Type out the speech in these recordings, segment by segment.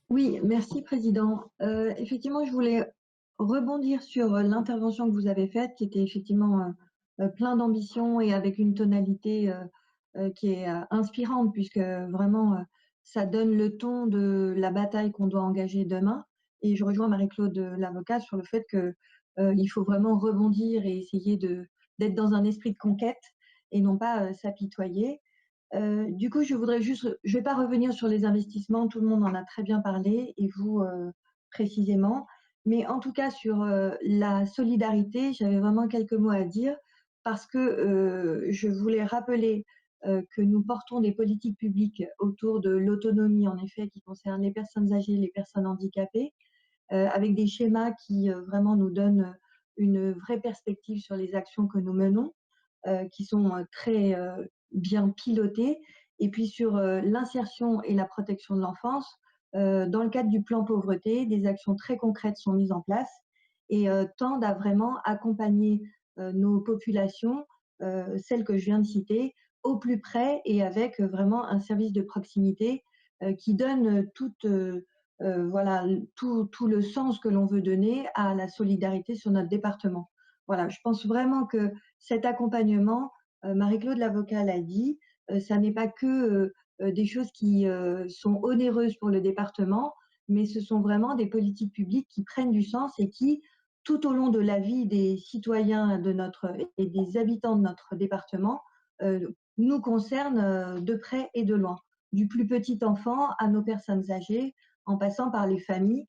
Oui, merci Président. Effectivement, je voulais rebondir sur l'intervention que vous avez faite, qui était effectivement plein d'ambition et avec une tonalité qui est inspirante, puisque vraiment ça donne le ton de la bataille qu'on doit engager demain. Et je rejoins Marie-Claude l'avocate sur le fait que il faut vraiment rebondir et essayer d'être dans un esprit de conquête et non pas s'apitoyer. Du coup, je vais pas revenir sur les investissements, tout le monde en a très bien parlé, et vous précisément. Mais en tout cas, sur la solidarité, j'avais vraiment quelques mots à dire parce que je voulais rappeler que nous portons des politiques publiques autour de l'autonomie, en effet, qui concernent les personnes âgées, les personnes handicapées, avec des schémas qui vraiment nous donnent une vraie perspective sur les actions que nous menons, qui sont très bien pilotées. Et puis sur l'insertion et la protection de l'enfance, dans le cadre du plan pauvreté, des actions très concrètes sont mises en place et tendent à vraiment accompagner nos populations, celles que je viens de citer, au plus près et avec vraiment un service de proximité qui donne voilà, tout le sens que l'on veut donner à la solidarité sur notre département. Voilà, je pense vraiment que cet accompagnement, Marie-Claude l'avocat l'a dit, ça n'est pas que des choses qui sont onéreuses pour le département, mais ce sont vraiment des politiques publiques qui prennent du sens et qui, tout au long de la vie des citoyens et des habitants de notre département, nous concernent de près et de loin, du plus petit enfant à nos personnes âgées, en passant par les familles.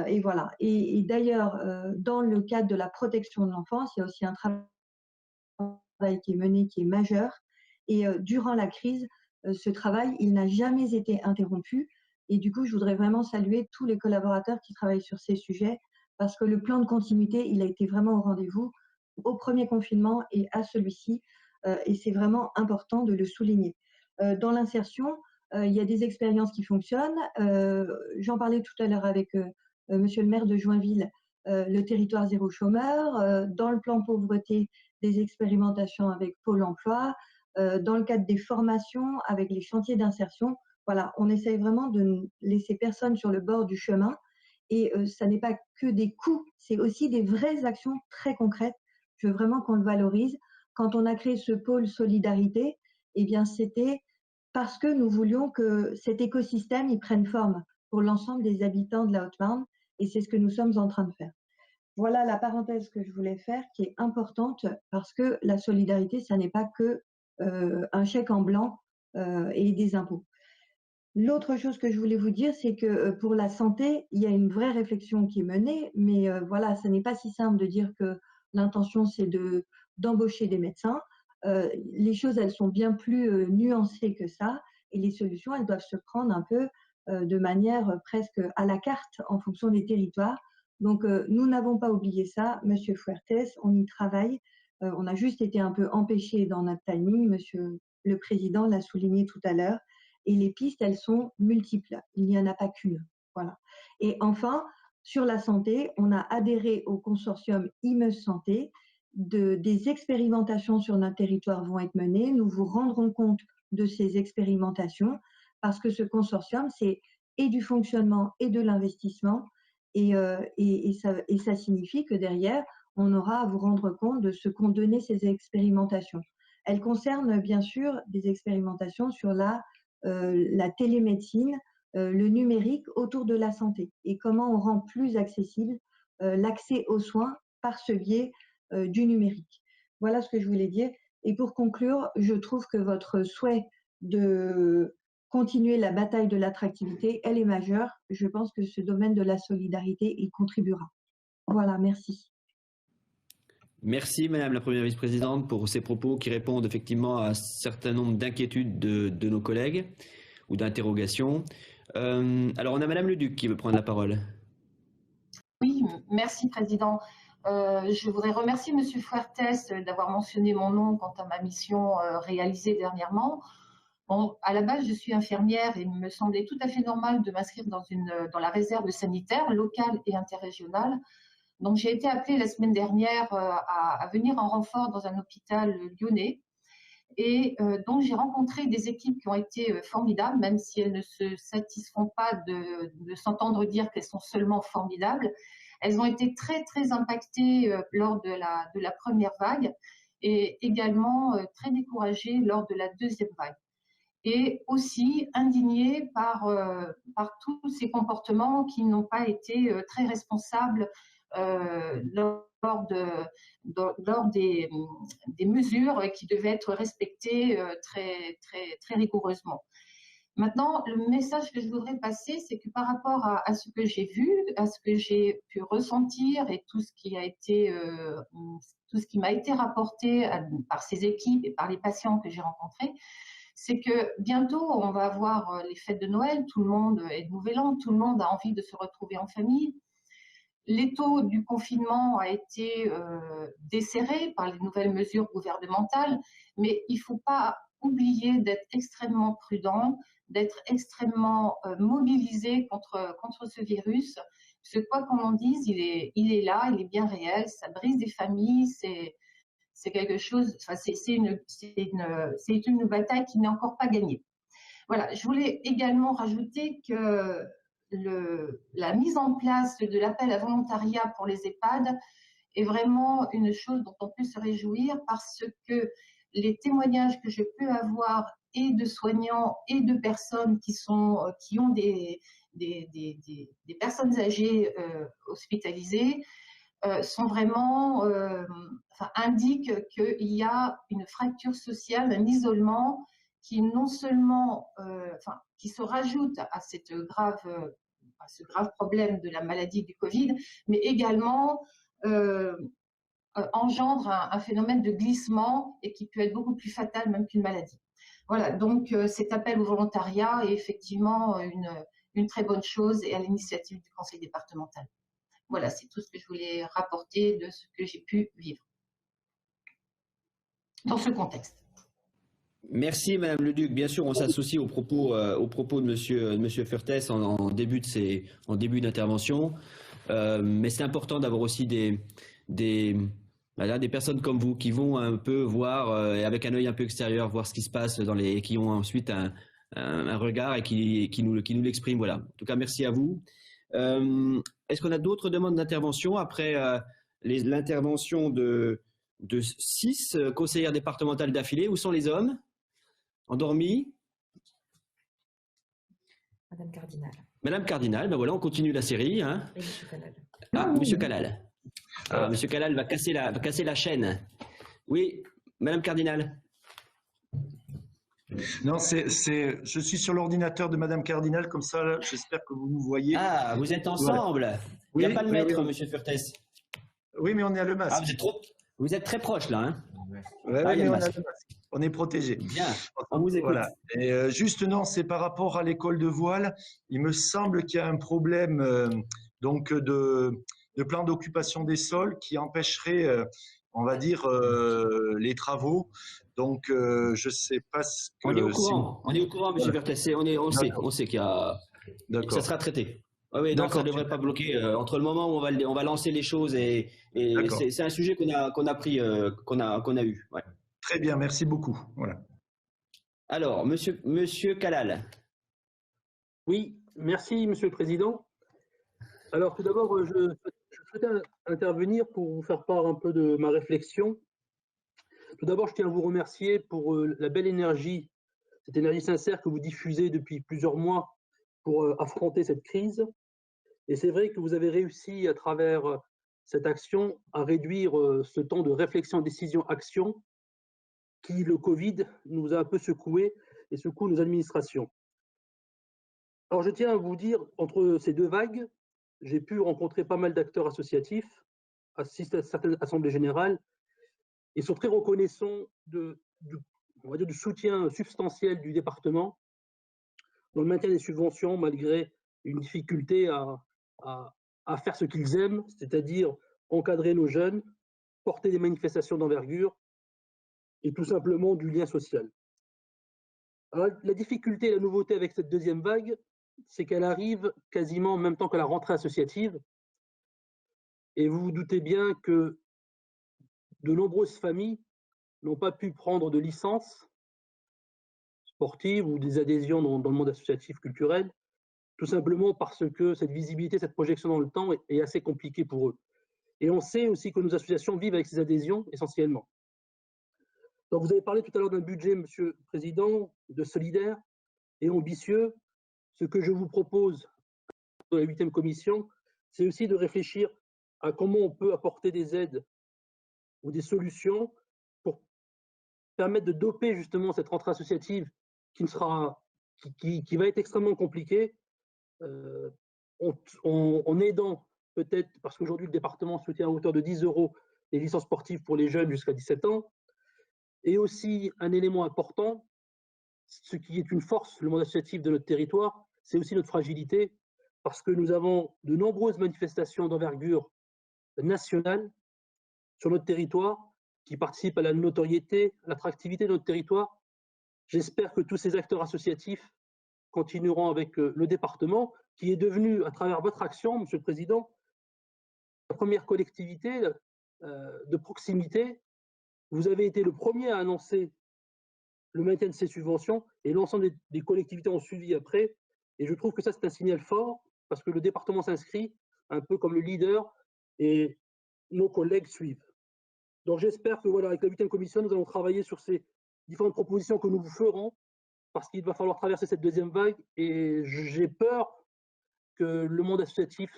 Et voilà. Et d'ailleurs, dans le cadre de la protection de l'enfance, il y a aussi un travail qui est mené, qui est majeur. Et durant la crise, ce travail, il n'a jamais été interrompu. Et du coup, je voudrais vraiment saluer tous les collaborateurs qui travaillent sur ces sujets, parce que le plan de continuité, il a été vraiment au rendez-vous au premier confinement et à celui-ci. Et c'est vraiment important de le souligner. Dans l'insertion, il y a des expériences qui fonctionnent. J'en parlais tout à l'heure avec monsieur le maire de Joinville, le territoire zéro chômeur. Dans le plan pauvreté, des expérimentations avec Pôle emploi, dans le cadre des formations, avec les chantiers d'insertion. Voilà, on essaye vraiment de ne laisser personne sur le bord du chemin. Et ça n'est pas que des coûts, c'est aussi des vraies actions très concrètes. Je veux vraiment qu'on le valorise. Quand on a créé ce pôle solidarité, eh bien, c'était parce que nous voulions que cet écosystème y prenne forme pour l'ensemble des habitants de la Haute-Marne, et c'est ce que nous sommes en train de faire. Voilà la parenthèse que je voulais faire, qui est importante parce que la solidarité, ça n'est pas que un chèque en blanc et des impôts. L'autre chose que je voulais vous dire, c'est que pour la santé, il y a une vraie réflexion qui est menée, mais voilà, ce n'est pas si simple de dire que l'intention, c'est d'embaucher des médecins. Les choses, elles sont bien plus nuancées que ça, et les solutions, elles doivent se prendre un peu de manière presque à la carte en fonction des territoires. Donc, nous n'avons pas oublié ça, Monsieur Fuertes, on y travaille. On a juste été un peu empêché dans notre timing, Monsieur le Président l'a souligné tout à l'heure, et les pistes, elles sont multiples. Il n'y en a pas qu'une. Voilà. Et enfin, sur la santé, on a adhéré au consortium IME Santé. Des expérimentations sur notre territoire vont être menées. Nous vous rendrons compte de ces expérimentations parce que ce consortium, c'est et du fonctionnement et de l'investissement. Et ça signifie que derrière, on aura à vous rendre compte de ce qu'ont donné ces expérimentations. Elles concernent bien sûr des expérimentations sur la télémédecine, le numérique autour de la santé et comment on rend plus accessible l'accès aux soins par ce biais du numérique. Voilà ce que je voulais dire. Et pour conclure, je trouve que votre souhait de continuer la bataille de l'attractivité, elle est majeure. Je pense que ce domaine de la solidarité y contribuera. Voilà, merci. Merci Madame la Première Vice-Présidente pour ces propos qui répondent effectivement à un certain nombre d'inquiétudes de nos collègues ou d'interrogations. Alors on a Madame Leduc qui veut prendre la parole. Oui, merci Président. Je voudrais remercier Monsieur Fuertes d'avoir mentionné mon nom quant à ma mission réalisée dernièrement. Bon, à la base, je suis infirmière et il me semblait tout à fait normal de m'inscrire dans la réserve sanitaire locale et interrégionale. Donc, j'ai été appelée la semaine dernière à venir en renfort dans un hôpital lyonnais. Et donc, j'ai rencontré des équipes qui ont été formidables, même si elles ne se satisfont pas de s'entendre dire qu'elles sont seulement formidables. Elles ont été très, très impactées lors de la première vague et également très découragées lors de la deuxième vague. Et aussi indignées par tous ces comportements qui n'ont pas été très responsables lors des mesures qui devaient être respectées très, très, très rigoureusement. Maintenant, le message que je voudrais passer, c'est que par rapport à ce que j'ai vu, à ce que j'ai pu ressentir et tout ce qui m'a été rapporté par ces équipes et par les patients que j'ai rencontrés, c'est que bientôt, on va avoir les fêtes de Noël, tout le monde est de Nouvel An, tout le monde a envie de se retrouver en famille. L'étau du confinement a été desserré par les nouvelles mesures gouvernementales, mais il ne faut pas oublier d'être extrêmement prudent, d'être extrêmement mobilisé contre ce virus. Parce que quoi qu'on en dise, il est là, il est bien réel, ça brise des familles, c'est quelque chose, enfin, c'est une bataille qui n'est encore pas gagnée. Voilà, je voulais également rajouter que la mise en place de l'appel à volontariat pour les EHPAD est vraiment une chose dont on peut se réjouir parce que les témoignages que je peux avoir et de soignants et de personnes qui ont des personnes âgées hospitalisées sont vraiment, indiquent qu'il y a une fracture sociale, un isolement qui non seulement, qui se rajoute à ce grave problème de la maladie du Covid, mais également engendre un phénomène de glissement et qui peut être beaucoup plus fatal même qu'une maladie. Voilà, donc cet appel au volontariat est effectivement une très bonne chose et à l'initiative du conseil départemental. Voilà, c'est tout ce que je voulais rapporter de ce que j'ai pu vivre dans ce contexte. Merci Madame Leduc. Bien sûr, on s'associe aux propos de Monsieur Furtès en début d'intervention. Mais c'est important d'avoir aussi des personnes comme vous qui vont un peu voir avec un œil un peu extérieur, voir ce qui se passe qui ont ensuite un regard et qui nous l'expriment. Voilà. En tout cas, merci à vous. Est-ce qu'on a d'autres demandes d'intervention après l'intervention de 6 conseillères départementales d'affilée? Où sont les hommes endormis? Madame Cardinal. Madame Cardinal, ben voilà, on continue la série. Hein. Et Monsieur Calal. Ah, Monsieur Calal. Ah, Monsieur Calal va casser la chaîne. Oui, Madame Cardinal. Non, je suis sur l'ordinateur de Madame Cardinal, comme ça, j'espère que vous nous voyez. Ah, vous êtes ensemble. Ouais. Il n'y a pas de maître, Monsieur Furtès. Oui, mais on est à le masque. Ah, vous êtes très proche, là. Hein. Ouais, mais on a le masque. On est protégé. Bien, on vous écoute. Voilà. Et juste, non, c'est par rapport à l'école de voile. Il me semble qu'il y a un problème donc de plan d'occupation des sols qui empêcherait, on va dire, les travaux. Donc, je ne sais pas ce que… On est au courant, on est au courant, Monsieur Furtès. On sait qu'il y a… Ça sera traité. Oui, donc ça ne devrait pas bloquer. Entre le moment où on va lancer les choses et c'est un sujet qu'on a eu. Ouais. Très bien, merci beaucoup. Voilà. Alors, Monsieur Calal. Oui, merci Monsieur le Président. Alors tout d'abord, je souhaitais intervenir pour vous faire part un peu de ma réflexion. Tout d'abord, je tiens à vous remercier pour la belle énergie, cette énergie sincère que vous diffusez depuis plusieurs mois pour affronter cette crise. Et c'est vrai que vous avez réussi à travers cette action à réduire ce temps de réflexion, décision, action qui, le Covid, nous a un peu secoué et secoue nos administrations. Alors je tiens à vous dire, entre ces deux vagues, j'ai pu rencontrer pas mal d'acteurs associatifs, assister à certaines assemblées générales. Ils sont très reconnaissants on va dire, du soutien substantiel du département dans le maintien des subventions, malgré une difficulté à faire ce qu'ils aiment, c'est-à-dire encadrer nos jeunes, porter des manifestations d'envergure et tout simplement du lien social. Alors, la difficulté et la nouveauté avec cette deuxième vague, c'est qu'elle arrive quasiment en même temps que la rentrée associative. Et vous vous doutez bien que de nombreuses familles n'ont pas pu prendre de licence sportive ou des adhésions dans le monde associatif culturel, tout simplement parce que cette visibilité, cette projection dans le temps est assez compliquée pour eux. Et on sait aussi que nos associations vivent avec ces adhésions essentiellement. Donc vous avez parlé tout à l'heure d'un budget, Monsieur le Président, de solidaire et ambitieux. Ce que je vous propose de la 8e commission, c'est aussi de réfléchir à comment on peut apporter des aides ou des solutions pour permettre de doper justement cette rentrée associative qui va être extrêmement compliquée, en aidant peut-être, parce qu'aujourd'hui le département soutient à hauteur de 10 € les licences sportives pour les jeunes jusqu'à 17 ans, et aussi un élément important, ce qui est une force, le monde associatif de notre territoire, c'est aussi notre fragilité, parce que nous avons de nombreuses manifestations d'envergure nationale sur notre territoire qui participent à la notoriété, à l'attractivité de notre territoire. J'espère que tous ces acteurs associatifs continueront avec le département, qui est devenu, à travers votre action, Monsieur le Président, la première collectivité de proximité. Vous avez été le premier à annoncer le maintien de ces subventions et l'ensemble des collectivités ont suivi après. Et je trouve que ça, c'est un signal fort parce que le département s'inscrit un peu comme le leader et nos collègues suivent. Donc j'espère que voilà, avec la 8e commission, nous allons travailler sur ces différentes propositions que nous vous ferons parce qu'il va falloir traverser cette deuxième vague et j'ai peur que le monde associatif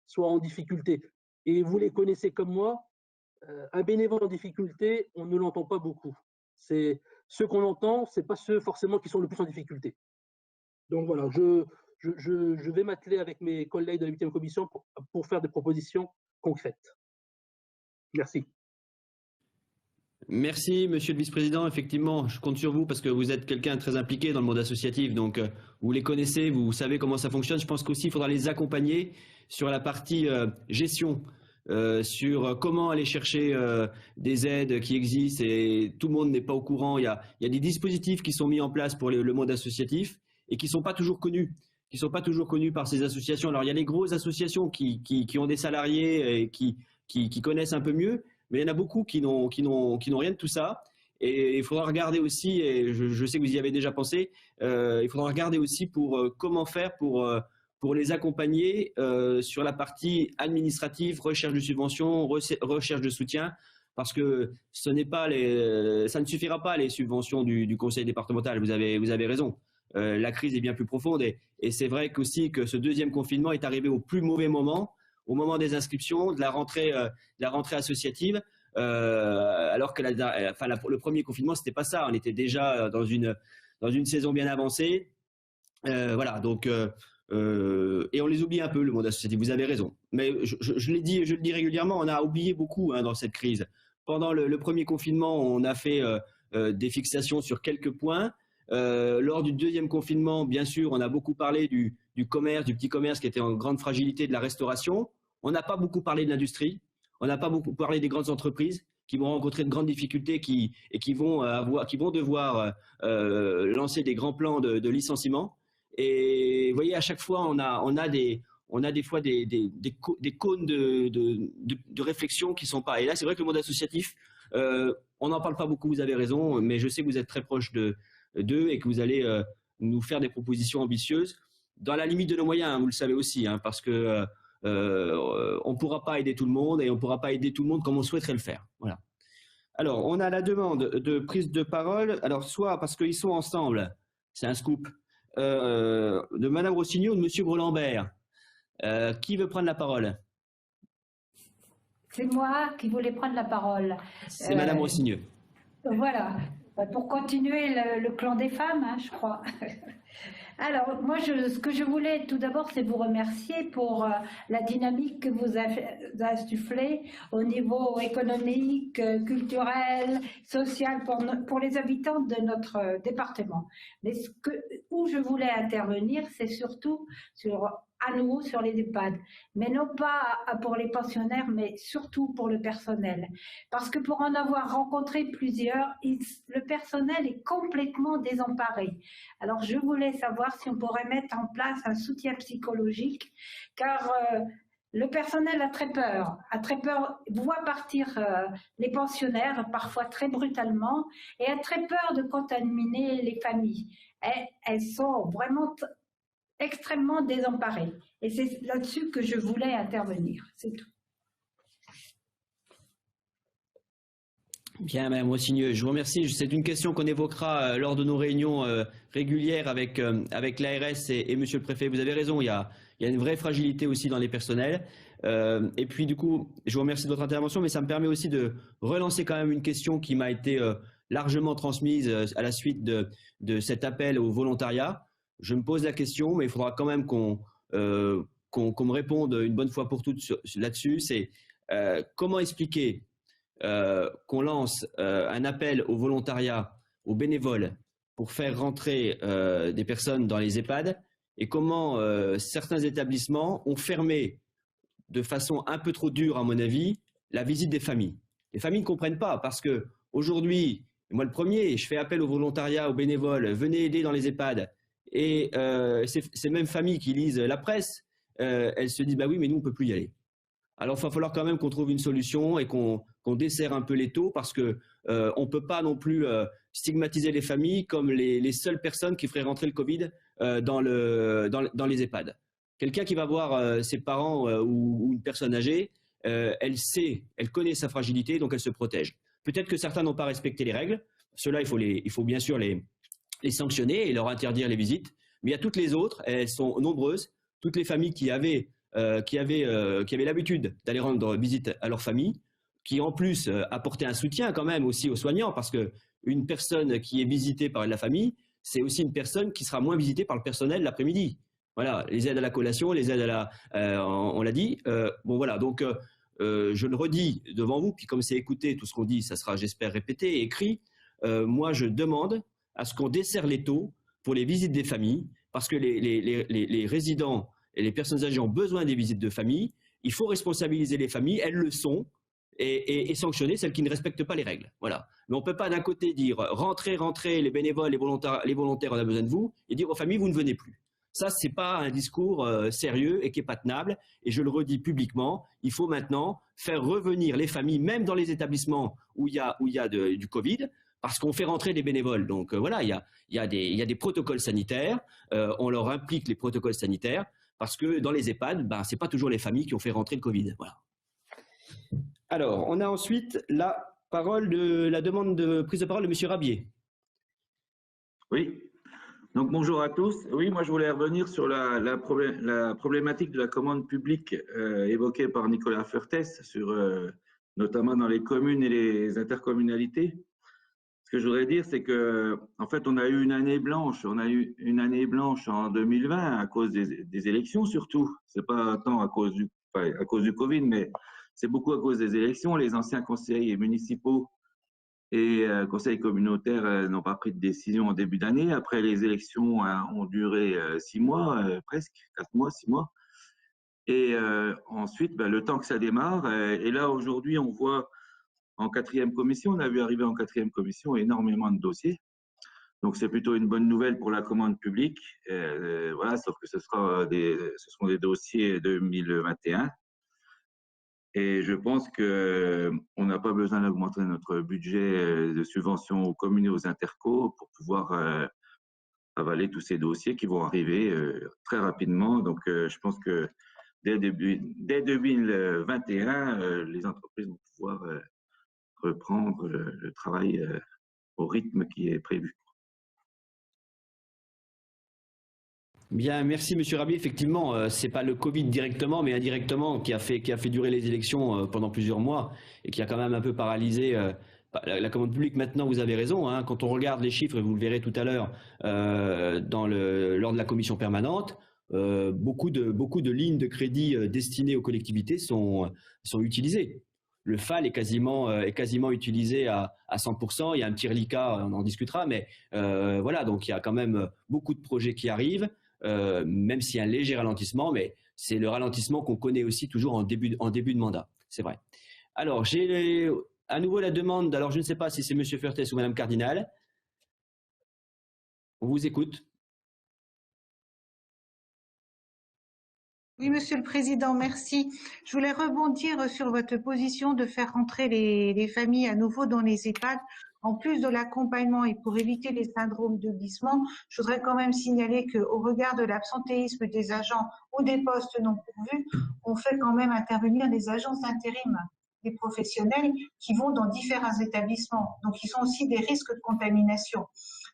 soit en difficulté. Et vous les connaissez comme moi, un bénévole en difficulté, on ne l'entend pas beaucoup. C'est ceux qu'on entend, ce n'est pas ceux forcément qui sont le plus en difficulté. Donc voilà, je vais m'atteler avec mes collègues de la 8e commission pour faire des propositions concrètes. Merci. Merci, Monsieur le Vice-président. Effectivement, je compte sur vous parce que vous êtes quelqu'un de très impliqué dans le monde associatif. Donc, vous les connaissez, vous savez comment ça fonctionne. Je pense qu'aussi, il faudra les accompagner sur la partie gestion, sur comment aller chercher des aides qui existent. Et tout le monde n'est pas au courant. Il y a des dispositifs qui sont mis en place pour le monde associatif et qui ne sont pas toujours connus. Qui ne sont pas toujours connus par ces associations. Alors, il y a les grosses associations qui ont des salariés et qui connaissent un peu mieux. Mais il y en a beaucoup qui n'ont rien de tout ça. Et il faudra regarder aussi, et je sais que vous y avez déjà pensé, il faudra regarder aussi pour comment faire pour les accompagner sur la partie administrative, recherche de subventions, recherche de soutien, parce que ça ne suffira pas les subventions du conseil départemental. Vous avez raison. La crise est bien plus profonde et c'est vrai qu'aussi que ce deuxième confinement est arrivé au plus mauvais moment, au moment des inscriptions, de la rentrée associative, alors que le premier confinement, c'était pas ça. On était déjà dans une saison bien avancée. Voilà, donc, et on les oublie un peu, le monde associatif, vous avez raison. Mais je le dis régulièrement, on a oublié beaucoup dans cette crise. Pendant le premier confinement, on a fait des fixations sur quelques points. Lors du deuxième confinement, bien sûr, on a beaucoup parlé du commerce, du petit commerce qui était en grande fragilité, de la restauration. On n'a pas beaucoup parlé de l'industrie, on n'a pas beaucoup parlé des grandes entreprises qui vont rencontrer de grandes difficultés et qui vont devoir lancer des grands plans de licenciement. Et vous voyez, à chaque fois, on a des fois des cônes de réflexion qui ne sont pas. Et là, c'est vrai que le monde associatif, on n'en parle pas beaucoup, vous avez raison, mais je sais que vous êtes très proche d'eux et que vous allez nous faire des propositions ambitieuses dans la limite de nos moyens, hein, vous le savez aussi, hein, parce que on ne pourra pas aider tout le monde et on ne pourra pas aider tout le monde comme on souhaiterait le faire. Voilà. Alors, on a la demande de prise de parole, alors soit parce qu'ils sont ensemble, c'est un scoop, de Madame Rossignol ou de Monsieur Grelambert. Qui veut prendre la parole? C'est moi qui voulais prendre la parole. C'est Madame Rossignol. Voilà, pour continuer le clan des femmes, hein, je crois. Alors, moi, ce que je voulais tout d'abord, c'est vous remercier pour la dynamique que vous avez insufflée au niveau économique, culturel, social pour les habitants de notre département. Mais où je voulais intervenir, c'est surtout à nouveau sur les EHPAD, mais non pas pour les pensionnaires, mais surtout pour le personnel. Parce que pour en avoir rencontré plusieurs, le personnel est complètement désemparé. Alors je voulais savoir si on pourrait mettre en place un soutien psychologique, car Le personnel a très peur, voit partir les pensionnaires, parfois très brutalement, et a très peur de contaminer les familles. Elles sont vraiment extrêmement désemparées. Et c'est là-dessus que je voulais intervenir, c'est tout. Bien, Madame Rossigneux, je vous remercie. C'est une question qu'on évoquera lors de nos réunions régulières avec l'ARS et Monsieur le Préfet. Vous avez raison, il y a une vraie fragilité aussi dans les personnels. Et puis du coup, je vous remercie de votre intervention, mais ça me permet aussi de relancer quand même une question qui m'a été largement transmise à la suite de cet appel au volontariat. Je me pose la question, mais il faudra quand même qu'on me réponde une bonne fois pour toutes là-dessus. C'est comment expliquer qu'on lance un appel au volontariat, aux bénévoles, pour faire rentrer des personnes dans les EHPAD, et comment certains établissements ont fermé de façon un peu trop dure, à mon avis, la visite des familles. Les familles ne comprennent pas, parce que aujourd'hui, moi le premier, je fais appel au volontariat, aux bénévoles, venez aider dans les EHPAD, et ces mêmes familles qui lisent la presse, elles se disent bah oui, mais nous on ne peut plus y aller. Alors, il va falloir quand même qu'on trouve une solution et qu'on desserre un peu l'étau, parce que on ne peut pas non plus stigmatiser les familles comme les seules personnes qui feraient rentrer le Covid dans les EHPAD. Quelqu'un qui va voir ses parents ou une personne âgée, elle connaît sa fragilité, donc elle se protège. Peut-être que certains n'ont pas respecté les règles. Ceux-là, il faut bien sûr les sanctionner et leur interdire les visites. Mais il y a toutes les autres, elles sont nombreuses, toutes les familles qui avaient l'habitude d'aller rendre visite à leur famille, qui en plus apportaient un soutien quand même aussi aux soignants, parce qu'une personne qui est visitée par la famille, c'est aussi une personne qui sera moins visitée par le personnel l'après-midi. Voilà, les aides à la collation, les aides on l'a dit. Bon voilà, donc je le redis devant vous, puis comme c'est écouté, tout ce qu'on dit, ça sera, j'espère, répété et écrit. Moi, je demande à ce qu'on desserre l'étau pour les visites des familles, parce que les résidents et les personnes âgées ont besoin des visites de famille. Il faut responsabiliser les familles, elles le sont, et sanctionner celles qui ne respectent pas les règles. Voilà. Mais on ne peut pas d'un côté dire rentrez, les bénévoles, les volontaires, on a besoin de vous, et dire aux familles vous ne venez plus. Ça, ce n'est pas un discours sérieux et qui n'est pas tenable. Et je le redis publiquement, il faut maintenant faire revenir les familles, même dans les établissements où il y a du Covid, parce qu'on fait rentrer des bénévoles. Donc voilà, il y a des protocoles sanitaires, on leur implique les protocoles sanitaires, parce que dans les EHPAD, ce n'est pas toujours les familles qui ont fait rentrer le Covid. Voilà. Alors, on a ensuite la demande de prise de parole de M. Rabier. Oui, donc bonjour à tous. Oui, moi je voulais revenir sur la problématique de la commande publique évoquée par Nicolas Fuertes, notamment dans les communes et les intercommunalités. Ce que je voudrais dire, c'est que, en fait, on a eu une année blanche. On a eu une année blanche en 2020 à cause des élections, surtout. C'est pas tant à cause du Covid, mais c'est beaucoup à cause des élections. Les anciens conseillers municipaux et conseils communautaires n'ont pas pris de décision en début d'année. Après, les élections ont duré 6 mois, presque 4 mois, 6 mois. Et ensuite, le temps que ça démarre. Et là, aujourd'hui, on voit en 4e commission, on a vu arriver en 4e commission énormément de dossiers. Donc, c'est plutôt une bonne nouvelle pour la commande publique. Voilà, sauf que ce seront des dossiers 2021. Et je pense qu'on n'a pas besoin d'augmenter notre budget de subvention aux communes et aux intercos pour pouvoir avaler tous ces dossiers qui vont arriver très rapidement. Donc, je pense que dès 2021, les entreprises vont pouvoir reprendre le travail au rythme qui est prévu. Bien, merci Monsieur Rabier. Effectivement, c'est pas le Covid directement, mais indirectement qui a fait durer les élections pendant plusieurs mois et qui a quand même un peu paralysé la commande publique. Maintenant, vous avez raison. Hein, quand on regarde les chiffres, et vous le verrez tout à l'heure lors de la commission permanente, beaucoup de lignes de crédit destinées aux collectivités sont utilisées. Le FAL est quasiment utilisé à 100%. Il y a un petit reliquat, on en discutera, mais voilà. Donc il y a quand même beaucoup de projets qui arrivent. Même s'il y a un léger ralentissement, mais c'est le ralentissement qu'on connaît aussi toujours en début de mandat, c'est vrai. Alors, j'ai à nouveau la demande, alors je ne sais pas si c'est M. Fuertes ou Mme Cardinal. On vous écoute. Oui, Monsieur le Président, merci. Je voulais rebondir sur votre position de faire rentrer les familles à nouveau dans les EHPAD. En plus de l'accompagnement et pour éviter les syndromes de glissement, je voudrais quand même signaler qu'au regard de l'absentéisme des agents ou des postes non pourvus, on fait quand même intervenir des agences d'intérim, des professionnels qui vont dans différents établissements. Donc, ils sont aussi des risques de contamination.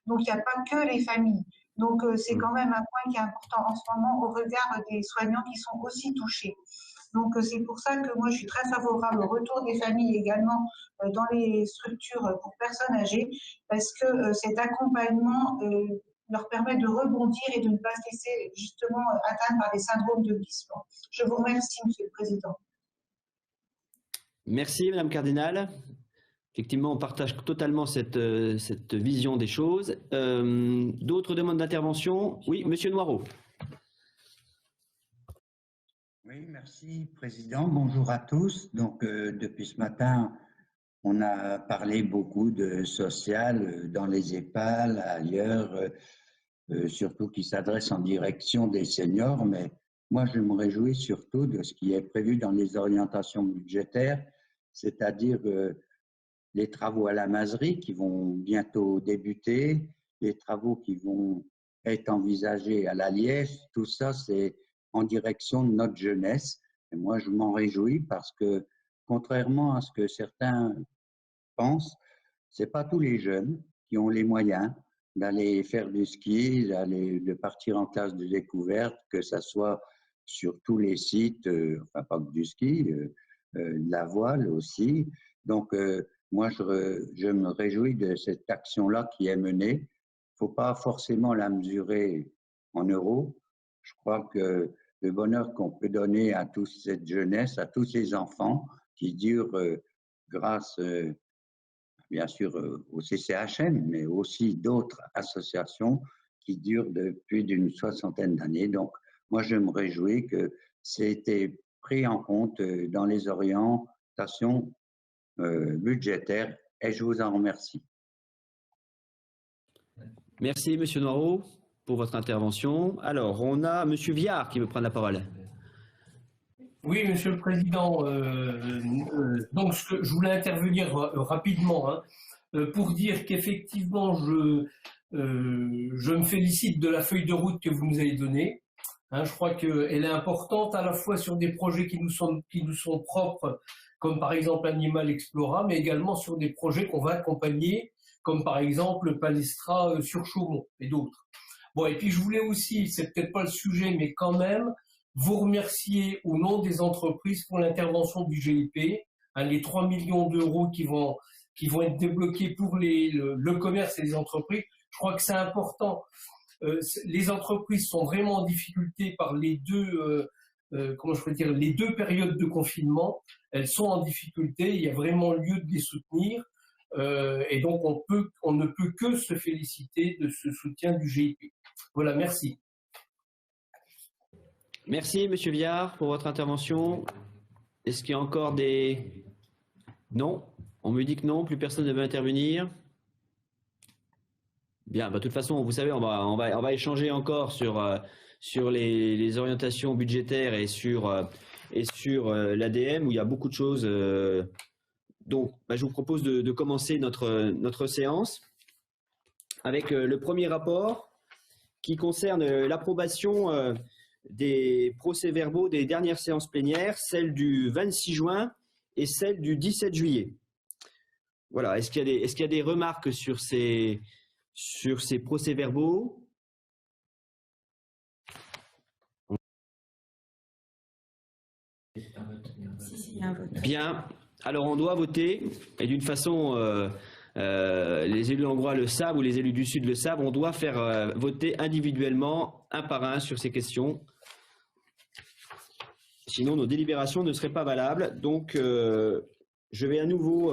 Donc, il n'y a pas que les familles. Donc, c'est quand même un point qui est important en ce moment au regard des soignants qui sont aussi touchés. Donc, c'est pour ça que moi, je suis très favorable au retour des familles également dans les structures pour personnes âgées, parce que cet accompagnement leur permet de rebondir et de ne pas se laisser justement atteindre par des syndromes de glissement. Je vous remercie, Monsieur le Président. Merci, Madame Cardinal. Effectivement, on partage totalement cette vision des choses. D'autres demandes d'intervention? Oui, Monsieur Noireau. Oui, merci, Président. Bonjour à tous. Donc, depuis ce matin, on a parlé beaucoup de social dans les EHPAD, ailleurs, surtout qui s'adresse en direction des seniors. Mais moi, je me réjouis surtout de ce qui est prévu dans les orientations budgétaires, c'est-à-dire les travaux à la Mazerie qui vont bientôt débuter, les travaux qui vont être envisagés à la Liège, tout ça, c'est en direction de notre jeunesse. Et moi, je m'en réjouis parce que, contrairement à ce que certains pensent, c'est pas tous les jeunes qui ont les moyens d'aller faire du ski, de partir en classe de découverte, que ça soit sur tous les sites, enfin pas que du ski, de la voile aussi. Donc, moi, je me réjouis de cette action-là qui est menée. Il ne faut pas forcément la mesurer en euros. Je crois que le bonheur qu'on peut donner à toute cette jeunesse, à tous ces enfants qui durent grâce, bien sûr, au CCHM, mais aussi d'autres associations qui durent depuis d'une soixantaine d'années. Donc, moi, je me réjouis que c'était pris en compte dans les orientations budgétaires et je vous en remercie. Merci, Monsieur Noireau, pour votre intervention. Alors, on a Monsieur Viard qui veut prendre la parole. Oui, Monsieur le Président. Donc, je voulais intervenir rapidement pour dire qu'effectivement, je me félicite de la feuille de route que vous nous avez donnée. Je crois qu'elle est importante à la fois sur des projets qui nous sont propres, comme par exemple Animal Explora, mais également sur des projets qu'on va accompagner, comme par exemple Palestra sur Chaumont et d'autres. Bon, et puis je voulais aussi, c'est peut-être pas le sujet, mais quand même, vous remercier au nom des entreprises pour l'intervention du GIP, les 3 millions d'euros qui vont être débloqués pour le commerce et les entreprises. Je crois que c'est important. Les entreprises sont vraiment en difficulté par les deux périodes de confinement. Elles sont en difficulté, il y a vraiment lieu de les soutenir. Et donc on ne peut que se féliciter de ce soutien du GIP. Voilà, merci. Merci, Monsieur Viard, pour votre intervention. Est-ce qu'il y a encore des... Non? On me dit que non, plus personne ne veut intervenir. Bien, de toute façon, vous savez, on va échanger encore sur les orientations budgétaires et sur l'ADM, où il y a beaucoup de choses. Donc, je vous propose de commencer notre séance avec le premier rapport qui concerne l'approbation des procès-verbaux des dernières séances plénières, celle du 26 juin et celle du 17 juillet. Voilà. Est-ce qu'il y a des remarques sur ces procès-verbaux? Bien. Alors, on doit voter, et d'une façon, les élus hongrois le savent, ou les élus du Sud le savent, on doit faire voter individuellement, un par un, sur ces questions. Sinon, nos délibérations ne seraient pas valables. Donc, je vais à nouveau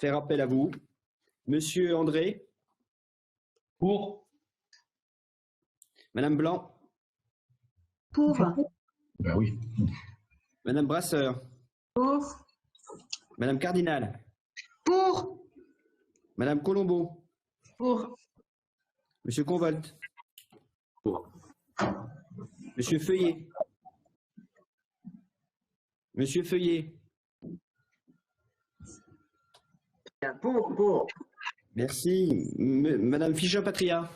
faire appel à vous. Monsieur André? Pour. Madame Blanc? Pour. Ben oui. Madame Brasseur? Pour. Madame Cardinal? Pour. Madame Colombo? Pour. Monsieur Convolte? Pour. Monsieur Feuillet? Monsieur Feuillet. Pour. Merci. Madame Fischer-Patria.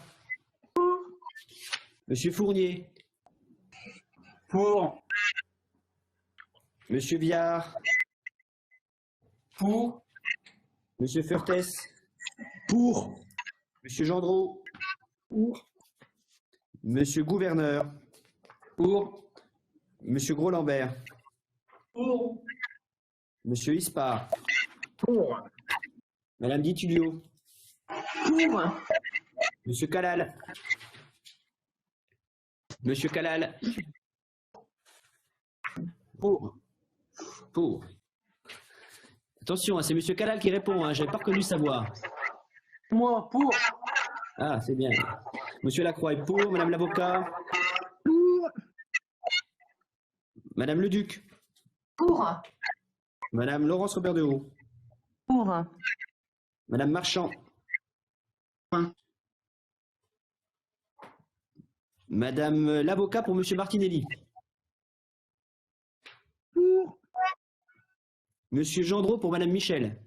Pour. Monsieur Fournier. Pour. Monsieur Viard. Pour. Monsieur Furtès. Pour. Monsieur Gendreau. Pour. Monsieur Gouverneur. Pour. Monsieur Gros-Lambert. Pour. Monsieur Ispard. Pour. Madame Ditulio. Pour. Monsieur Calal. Monsieur Calal. Pour. Attention, hein, c'est Monsieur Calal qui répond, hein, je n'avais pas reconnu sa voix. Moi, pour. Ah, c'est bien. Monsieur Lacroix est pour. Madame l'avocat. Pour. Madame Leduc. Pour. Madame Laurence Robert de Haut. Pour. Madame Marchand. Madame l'avocat pour Monsieur Martinelli. Pour. Monsieur Gendreau pour Madame Michel.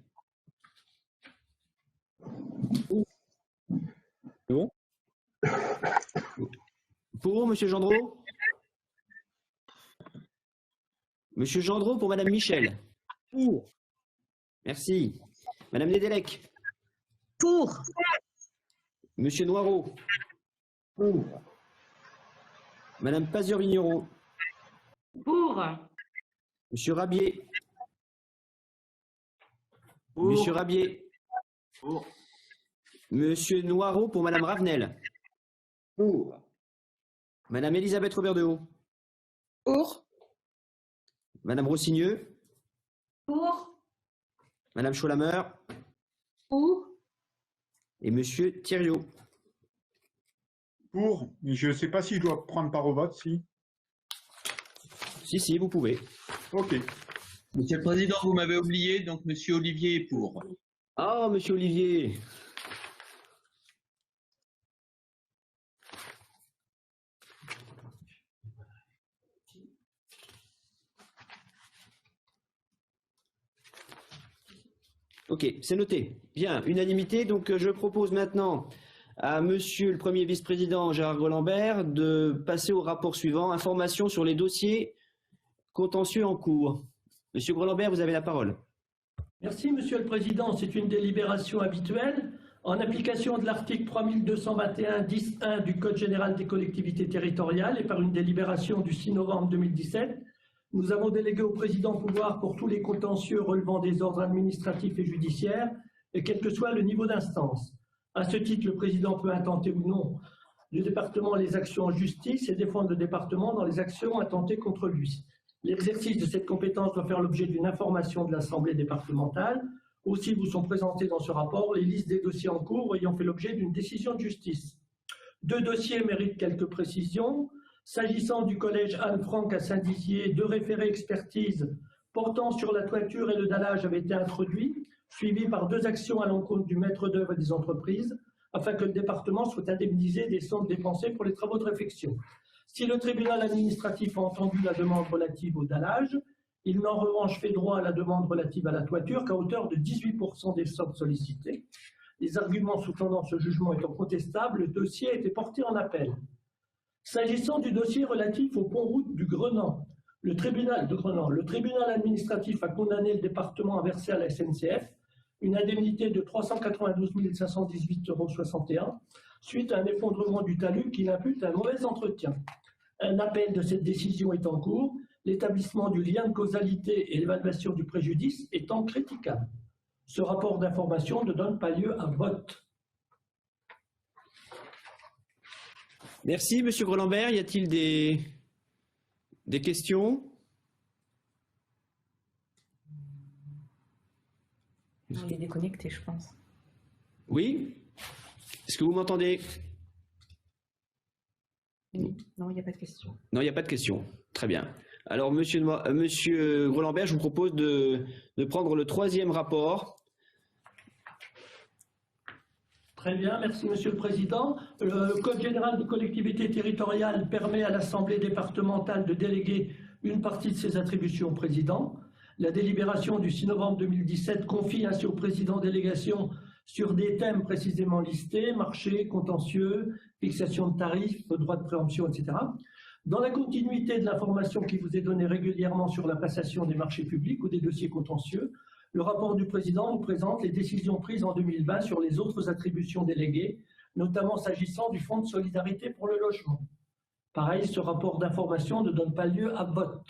C'est bon? Pour Monsieur Gendreau. Monsieur Gendreau pour Madame Michel. Pour. Merci. Madame Nedelec. Pour. Monsieur Noireau. Pour. Madame Pazur-Vigneron. Pour. Monsieur Rabier. Pour. Monsieur Rabier. Pour. Monsieur Noireau pour Madame Ravenel. Pour. Madame Elisabeth Robert de Haut. Pour. Madame Rossigneux. Pour. Madame Cholamer. Pour. Et Monsieur Thiriot. Pour, mais je ne sais pas si je dois prendre part au vote, si. Si, vous pouvez. Ok. Monsieur le Président, vous m'avez oublié, donc Monsieur Olivier est pour. Oh, Monsieur Olivier. Ok, c'est noté. Bien, unanimité. Donc, je propose maintenant à Monsieur le Premier vice-président Gérard Gros-Lambert de passer au rapport suivant, information sur les dossiers contentieux en cours. Monsieur Gros-Lambert, vous avez la parole. Merci, Monsieur le Président. C'est une délibération habituelle. En application de l'article 3221-10-1 du Code général des collectivités territoriales et par une délibération du 6 novembre 2017, nous avons délégué au Président pouvoir pour tous les contentieux relevant des ordres administratifs et judiciaires, et quel que soit le niveau d'instance. À ce titre, le Président peut intenter ou non du département les actions en justice et défendre le département dans les actions intentées contre lui. L'exercice de cette compétence doit faire l'objet d'une information de l'Assemblée départementale. Aussi vous sont présentés dans ce rapport les listes des dossiers en cours ayant fait l'objet d'une décision de justice. 2 dossiers méritent quelques précisions. S'agissant du collège Anne-Franck à Saint-Dizier, 2 référés expertises portant sur la toiture et le dallage avaient été introduits, suivis par 2 actions à l'encontre du maître d'œuvre et des entreprises, afin que le département soit indemnisé des sommes dépensées pour les travaux de réfection. Si le tribunal administratif a entendu la demande relative au dallage, il n'a en revanche fait droit à la demande relative à la toiture qu'à hauteur de 18% des sommes sollicitées. Les arguments sous-tendant ce jugement étant contestables, le dossier a été porté en appel. S'agissant du dossier relatif au pont-route du Grenant, le tribunal administratif a condamné le département à verser à la SNCF une indemnité de 392 518,61 € suite à un effondrement du talus qui l'impute à un mauvais entretien. Un appel de cette décision est en cours, l'établissement du lien de causalité et l'évaluation du préjudice étant critiquable. Ce rapport d'information ne donne pas lieu à vote. Merci, Monsieur Gros-Lambert. Y a-t-il des questions? Il est déconnecté, je pense. Oui? Est-ce que vous m'entendez? Non, il n'y a pas de question. Non, il n'y a pas de question. Très bien. Alors, Monsieur Gros-Lambert, je vous propose de prendre le 3e rapport. Très bien, merci Monsieur le Président. Le Code général des collectivités territoriales permet à l'Assemblée départementale de déléguer une partie de ses attributions au président. La délibération du 6 novembre 2017 confie ainsi au président délégation sur des thèmes précisément listés, marché, contentieux, fixation de tarifs, droit de préemption, etc. Dans la continuité de l'information qui vous est donnée régulièrement sur la passation des marchés publics ou des dossiers contentieux, le rapport du président vous présente les décisions prises en 2020 sur les autres attributions déléguées, notamment s'agissant du Fonds de solidarité pour le logement. Pareil, ce rapport d'information ne donne pas lieu à vote.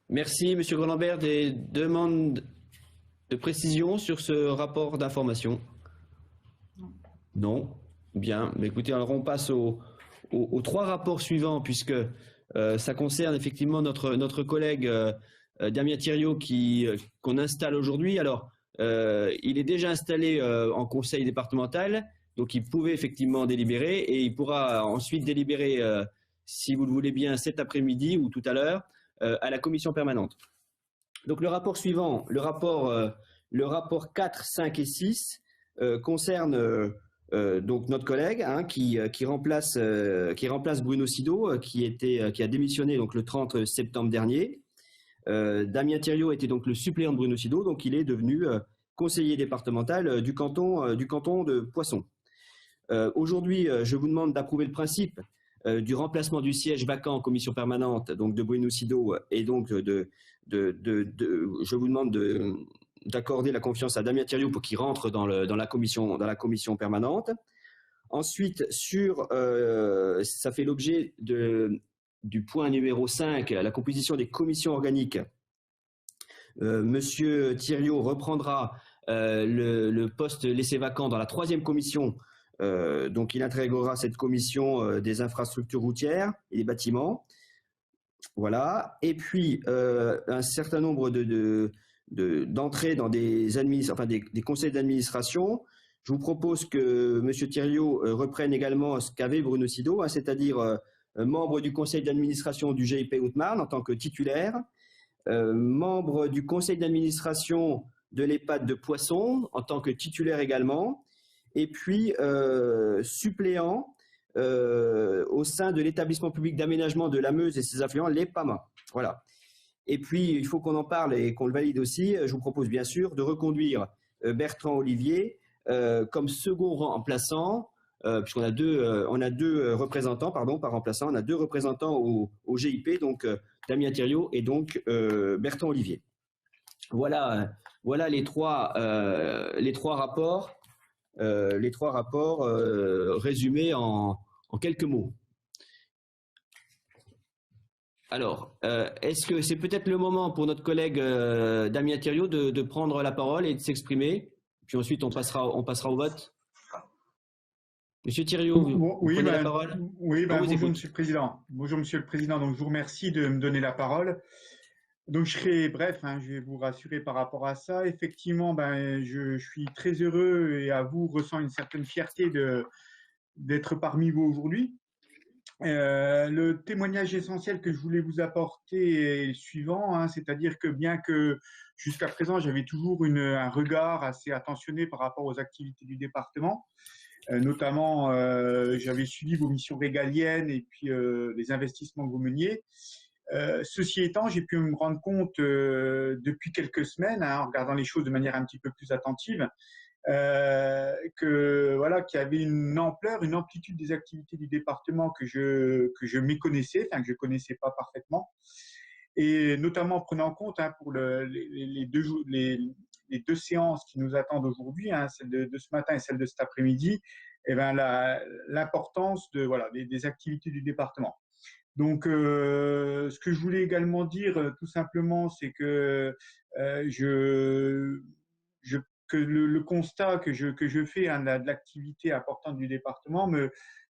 Merci, M. Grelambert. Des demandes de précision sur ce rapport d'information? Non. Bien. Mais écoutez, alors on passe aux 3 rapports suivants, puisque ça concerne effectivement notre collègue Damien Thiriot qu'on installe aujourd'hui. Alors, il est déjà installé en conseil départemental, donc il pouvait effectivement délibérer et il pourra ensuite délibérer, si vous le voulez bien, cet après-midi ou tout à l'heure, à la commission permanente. Donc le rapport suivant, le rapport 4, 5 et 6 concerne donc notre collègue qui remplace Bruno Sido, qui a démissionné donc le 30 septembre dernier. Damien Thiriot était donc le suppléant de Bruno Sido, donc il est devenu conseiller départemental du canton de Poissons. Aujourd'hui, je vous demande d'approuver le principe du remplacement du siège vacant en commission permanente, donc de Bruno Sido, et donc je vous demande d'accorder la confiance à Damien Thiriot pour qu'il rentre dans la commission permanente. Ensuite, ça fait l'objet du point numéro 5, la composition des commissions organiques. Monsieur Thiriot reprendra le poste laissé vacant dans la 3e commission. Donc il intégrera cette commission des infrastructures routières et des bâtiments. Voilà. Et puis un certain nombre d'entrées dans des conseils d'administration. Je vous propose que M. Thiriot reprenne également ce qu'avait Bruno Sido, c'est-à-dire membre du conseil d'administration du GIP Haute-Marne en tant que titulaire, membre du conseil d'administration de l'EHPAD de Poissons en tant que titulaire également, et puis suppléant au sein de l'établissement public d'aménagement de la Meuse et ses affluents, l'EPAMA. Voilà. Et puis, il faut qu'on en parle et qu'on le valide aussi. Je vous propose bien sûr de reconduire Bertrand Olivier comme second remplaçant, puisqu'on a deux représentants, pardon, par remplaçant, on a 2 représentants au GIP, donc Damien Thiriot et donc Bertrand Olivier. Voilà les trois rapports. Résumés en quelques mots. Alors, est-ce que c'est peut-être le moment pour notre collègue Damien Thiriot de prendre la parole et de s'exprimer, puis ensuite on passera au vote. Monsieur Thiriot, vous prenez la parole. Oui, bonjour Monsieur le Président. Bonjour Monsieur le Président, donc je vous remercie de me donner la parole. Donc je serai bref, je vais vous rassurer par rapport à ça. Effectivement, je suis très heureux et à vous ressens une certaine fierté d'être parmi vous aujourd'hui. Le témoignage essentiel que je voulais vous apporter est le suivant, c'est-à-dire que bien que jusqu'à présent j'avais toujours un regard assez attentionné par rapport aux activités du département, notamment j'avais suivi vos missions régaliennes et puis les investissements que vous meniez. Ceci étant, j'ai pu me rendre compte depuis quelques semaines, en regardant les choses de manière un petit peu plus attentive, qu'il y avait une ampleur, une amplitude des activités du département que je méconnaissais, que je ne connaissais pas parfaitement, et notamment en prenant en compte pour les 2 séances qui nous attendent aujourd'hui, celle de ce matin et celle de cet après-midi, l'importance des activités du département. Donc, ce que je voulais également dire, tout simplement, c'est que le constat que je fais de l'activité importante du département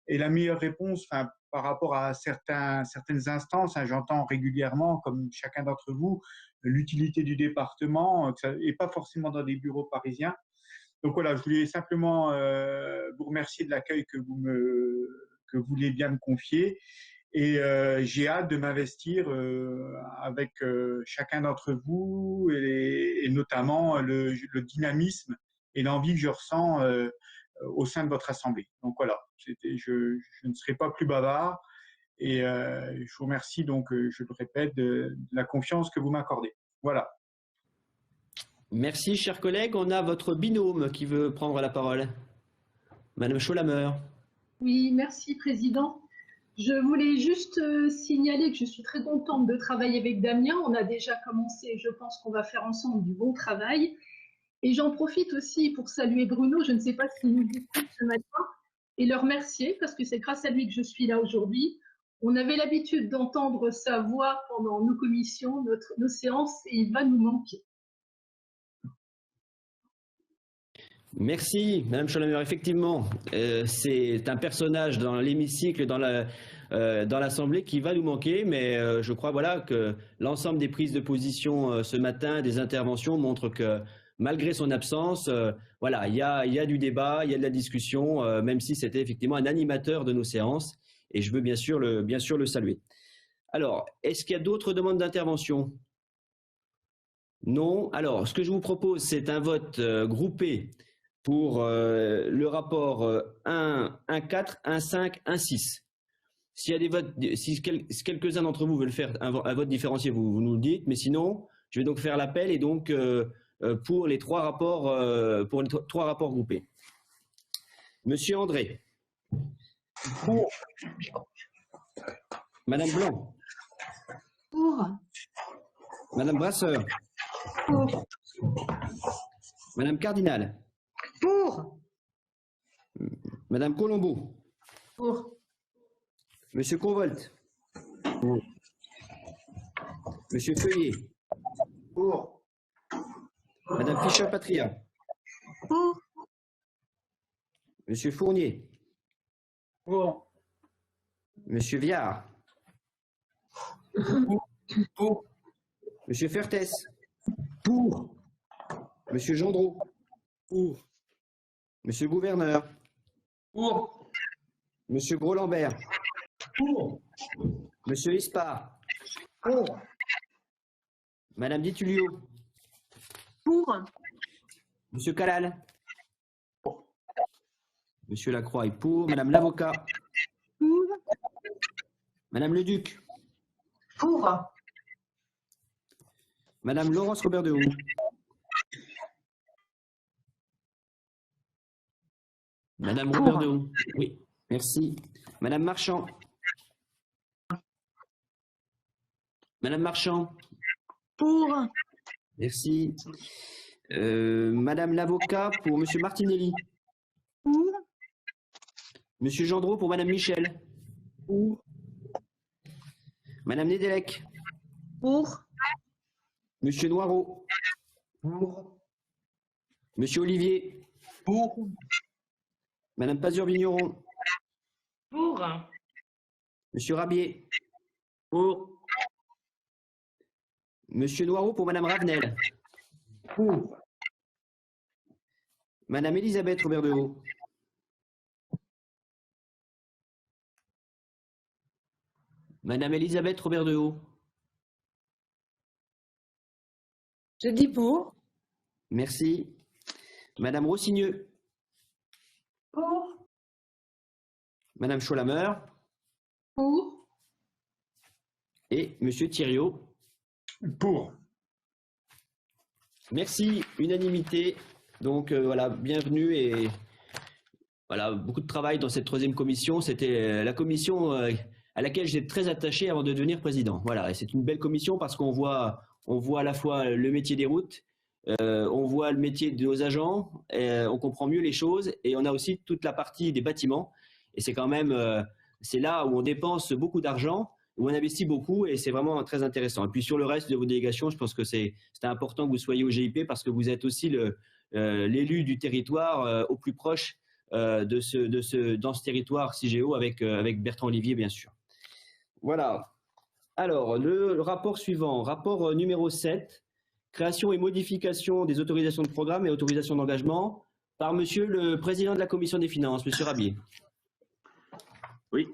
est la meilleure réponse par rapport à certaines instances. J'entends régulièrement, comme chacun d'entre vous, l'utilité du département, et pas forcément dans des bureaux parisiens. Donc voilà, je voulais simplement vous remercier de l'accueil que vous voulez bien me confier. Et j'ai hâte de m'investir avec chacun d'entre vous et notamment le dynamisme et l'envie que je ressens au sein de votre Assemblée. Donc voilà, je ne serai pas plus bavard et je vous remercie donc, je le répète, de la confiance que vous m'accordez. Voilà. Merci, chers collègues. On a votre binôme qui veut prendre la parole. Madame Scholammer. Oui, merci, Président. Je voulais juste signaler que je suis très contente de travailler avec Damien. On a déjà commencé et je pense qu'on va faire ensemble du bon travail. Et j'en profite aussi pour saluer Bruno, je ne sais pas s'il nous écoute ce matin, et le remercier parce que c'est grâce à lui que je suis là aujourd'hui. On avait l'habitude d'entendre sa voix pendant nos commissions, nos séances, et il va nous manquer. Merci, Madame Scholammer. Effectivement, c'est un personnage dans l'hémicycle, dans l'Assemblée qui va nous manquer, mais je crois voilà, que l'ensemble des prises de position ce matin, des interventions, montrent que malgré son absence, voilà, il y a du débat, il y a de la discussion, même si c'était effectivement un animateur de nos séances, et je veux bien sûr le saluer. Alors, est-ce qu'il y a d'autres demandes d'intervention? Non. Alors, ce que je vous propose, c'est un vote groupé pour le rapport 1.4, 1.5, 1.6. S'il y a des votes, si quelques-uns d'entre vous veulent faire un vote différencié, vous nous le dites, mais sinon, je vais donc faire l'appel et donc pour les trois rapports groupés. Monsieur André. Pour. Madame Blanc. Pour. Madame Brasseur. Pour. Madame Cardinal. Pour. Madame Colombo. Pour. Monsieur Convolt. Pour. Monsieur Feuillet. Pour. Madame Fischer-Patria. Pour. Monsieur Fournier. Pour. Monsieur Viard. Pour. Monsieur Fertès. Pour. Monsieur Gendreau. Pour. Monsieur Gouverneur. Pour. Monsieur Gros-Lambert. Pour. Monsieur Espard. Pour. Madame Ditulio. Pour. Monsieur Calal. Monsieur Lacroix est pour. Madame l'avocat. Pour. Madame le Duc. Pour. Madame Laurence Robert de Haut. Madame Robert de Haut. Oui, merci. Madame Marchand. Madame Marchand. Pour. Merci. Madame l'avocat pour Monsieur Martinelli. Pour. Monsieur Gendreau pour Madame Michel. Pour. Madame Nedelec. Pour. Monsieur Noireau. Pour. Monsieur Olivier. Pour. Madame Pazur-Vigneron. Pour. Monsieur Rabier. Pour. Monsieur Noireau pour Madame Ravenel. Pour. Madame Elisabeth Robert de Haut. Madame Elisabeth Robert de Haut. Je dis pour. Merci. Madame Rossigneux. Pour. Madame Scholammer. Pour. Et Monsieur Thiriot. Pour. Merci, unanimité. Donc voilà, bienvenue et voilà, beaucoup de travail dans cette troisième commission. C'était la commission à laquelle j'étais très attaché avant de devenir président. Voilà, et c'est une belle commission parce qu'on voit à la fois le métier des routes, on voit le métier de nos agents, on comprend mieux les choses et on a aussi toute la partie des bâtiments. Et c'est quand même, c'est là où on dépense beaucoup d'argent, où on investit beaucoup et c'est vraiment très intéressant. Et puis sur le reste de vos délégations, je pense que c'est important que vous soyez au GIP parce que vous êtes aussi l'élu du territoire au plus proche dans ce territoire CIGEO avec Bertrand Olivier, bien sûr. Voilà. Alors, le rapport suivant, rapport numéro 7, création et modification des autorisations de programme et autorisations d'engagement par Monsieur le Président de la Commission des Finances, Monsieur Rabier. Oui,